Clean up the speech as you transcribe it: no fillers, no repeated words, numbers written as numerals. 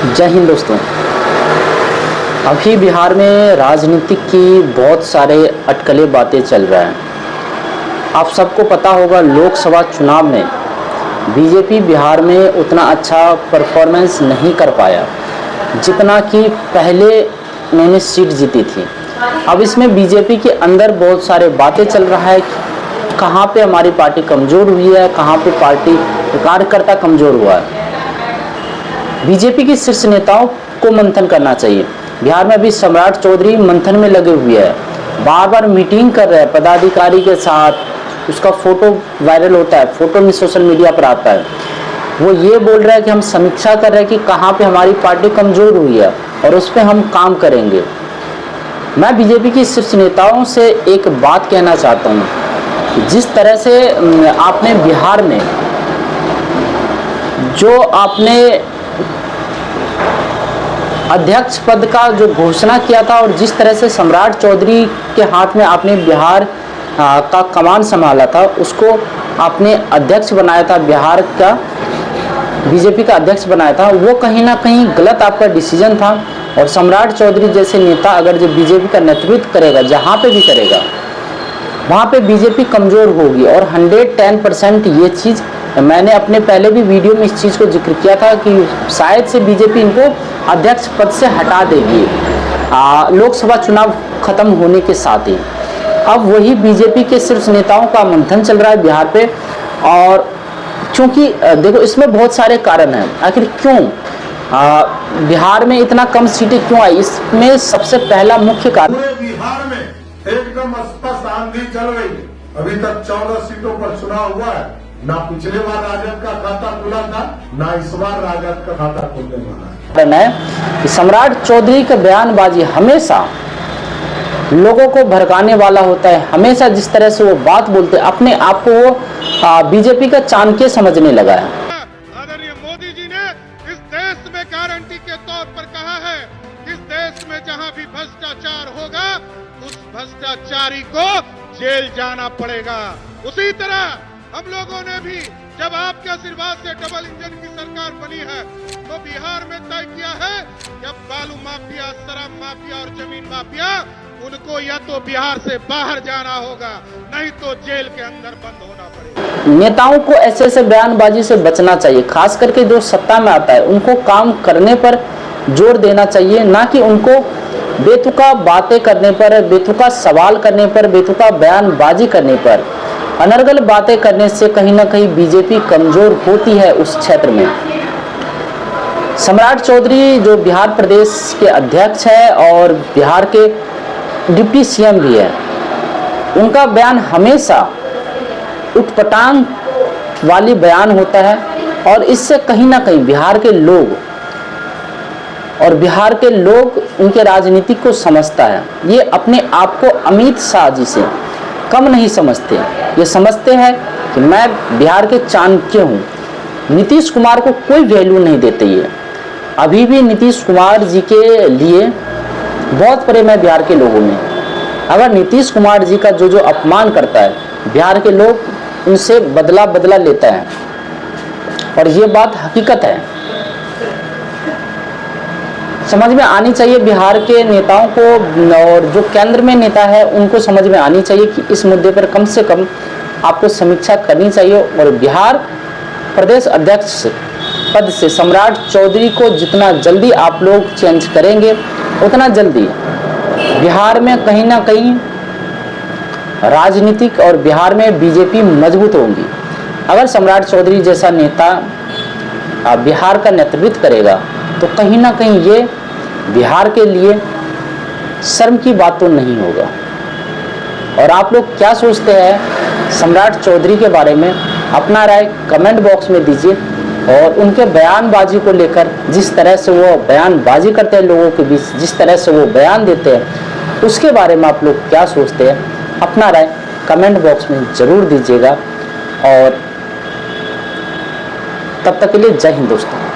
जय हिंद दोस्तों। अभी बिहार में राजनीति की बहुत सारे अटकले बातें चल रहा है। आप सबको पता होगा लोकसभा चुनाव में बीजेपी बिहार में उतना अच्छा परफॉर्मेंस नहीं कर पाया जितना कि पहले उन्होंने सीट जीती थी। अब इसमें बीजेपी के अंदर बहुत सारे बातें चल रहा है कि कहाँ पे हमारी पार्टी कमज़ोर हुई है, कहाँ पे पार्टी कार्यकर्ता कमज़ोर हुआ है। बीजेपी की शीर्ष नेताओं को मंथन करना चाहिए। बिहार में अभी सम्राट चौधरी मंथन में लगे हुए हैं, बार बार मीटिंग कर रहे हैं पदाधिकारी के साथ। उसका फोटो वायरल होता है, फोटो में सोशल मीडिया पर आता है। वो ये बोल रहा है कि हम समीक्षा कर रहे हैं कि कहाँ पे हमारी पार्टी कमज़ोर हुई है और उस पर हम काम करेंगे। मैं बीजेपी की शीर्ष नेताओं से एक बात कहना चाहता हूँ कि जिस तरह से आपने बिहार में जो आपने अध्यक्ष पद का जो घोषणा किया था और जिस तरह से सम्राट चौधरी के हाथ में आपने बिहार का कमान संभाला था, उसको आपने अध्यक्ष बनाया था, बिहार का बीजेपी का अध्यक्ष बनाया था, वो कहीं ना कहीं गलत आपका डिसीजन था। और सम्राट चौधरी जैसे नेता अगर जो बीजेपी का नेतृत्व करेगा, जहाँ पे भी करेगा, वहाँ पे बीजेपी कमज़ोर होगी। और 110% ये चीज़ मैंने अपने पहले भी वीडियो में इस चीज़ को जिक्र किया था कि शायद से बीजेपी इनको अध्यक्ष पद से हटा देगी लोकसभा चुनाव खत्म होने के साथ ही। अब वही बीजेपी के शीर्ष नेताओं का मंथन चल रहा है बिहार पे। और क्योंकि देखो इसमें बहुत सारे कारण हैं, आखिर क्यों बिहार में इतना कम सीटें क्यों आई। इसमें सबसे पहला मुख्य कारण बिहार में एकदम स्पष्ट आंधी चल रही है। अभी तक 14 सीटों पर चुनाव हुआ है। ना पिछले बार राजद का खाता खुला था, ना इस बार राजद का खाता खुलने वाला है। सम्राट चौधरी का बयानबाजी हमेशा लोगों को भड़काने वाला होता है। हमेशा जिस तरह से वो बात बोलते हैं, अपने आप को वो बीजेपी का चाणक्य समझने लगा है। आदरणीय मोदी जी ने इस देश में गारंटी के तौर पर कहा है, इस देश में जहां भी भ्रष्टाचार होगा उस भ्रष्टाचारी को जेल जाना पड़ेगा। उसी तरह हम लोगों ने भी जब आपके आशीर्वाद से डबल इंजन की सरकार बनी है तो बिहार में तय किया है कि अब बालू माफिया, शराब माफिया और जमीन माफिया, उनको या तो बिहार से बाहर जाना होगा, नहीं तो जेल के अंदर बंद होना पड़ेगा। नेताओं को ऐसे ऐसे बयानबाजी से बचना चाहिए। खास करके जो सत्ता में आता है उनको काम करने पर जोर देना चाहिए, ना कि उनको बेतुका बातें करने पर, बेतुका सवाल करने पर, बेतुका बयानबाजी करने पर। अनर्गल बातें करने से कहीं ना कहीं बीजेपी कमजोर होती है उस क्षेत्र में। सम्राट चौधरी जो बिहार प्रदेश के अध्यक्ष है और बिहार के डिप्टी सीएम भी है, उनका बयान हमेशा उटपटांग वाली बयान होता है और इससे कहीं ना कहीं बिहार के लोग उनके राजनीति को समझता है। ये अपने आप को अमित शाह जी से कम नहीं समझते। ये समझते हैं कि मैं बिहार के चाणक्य हूँ। नीतीश कुमार को कोई वैल्यू नहीं देते। ये अभी भी नीतीश कुमार जी के लिए बहुत प्रेम है बिहार के लोगों में। अगर नीतीश कुमार जी का जो अपमान करता है, बिहार के लोग उनसे बदला लेता है और ये बात हकीकत है। समझ में आनी चाहिए बिहार के नेताओं को, और जो केंद्र में नेता है उनको समझ में आनी चाहिए कि इस मुद्दे पर कम से कम आपको समीक्षा करनी चाहिए। और बिहार प्रदेश अध्यक्ष पद से सम्राट चौधरी को जितना जल्दी आप लोग चेंज करेंगे, उतना जल्दी बिहार में कहीं ना कहीं राजनीतिक और बिहार में बीजेपी मजबूत होंगी। अगर सम्राट चौधरी जैसा नेता बिहार का नेतृत्व करेगा तो कहीं ना कहीं ये बिहार के लिए शर्म की बात तो नहीं होगा। और आप लोग क्या सोचते हैं सम्राट चौधरी के बारे में, अपना राय कमेंट बॉक्स में दीजिए। और उनके बयानबाजी को लेकर जिस तरह से वो बयानबाजी करते हैं लोगों के बीच, जिस तरह से वो बयान देते हैं, उसके बारे में आप लोग क्या सोचते हैं, अपना राय कमेंट बॉक्स में ज़रूर दीजिएगा। और तब तक के लिए जय हिंद दोस्तों।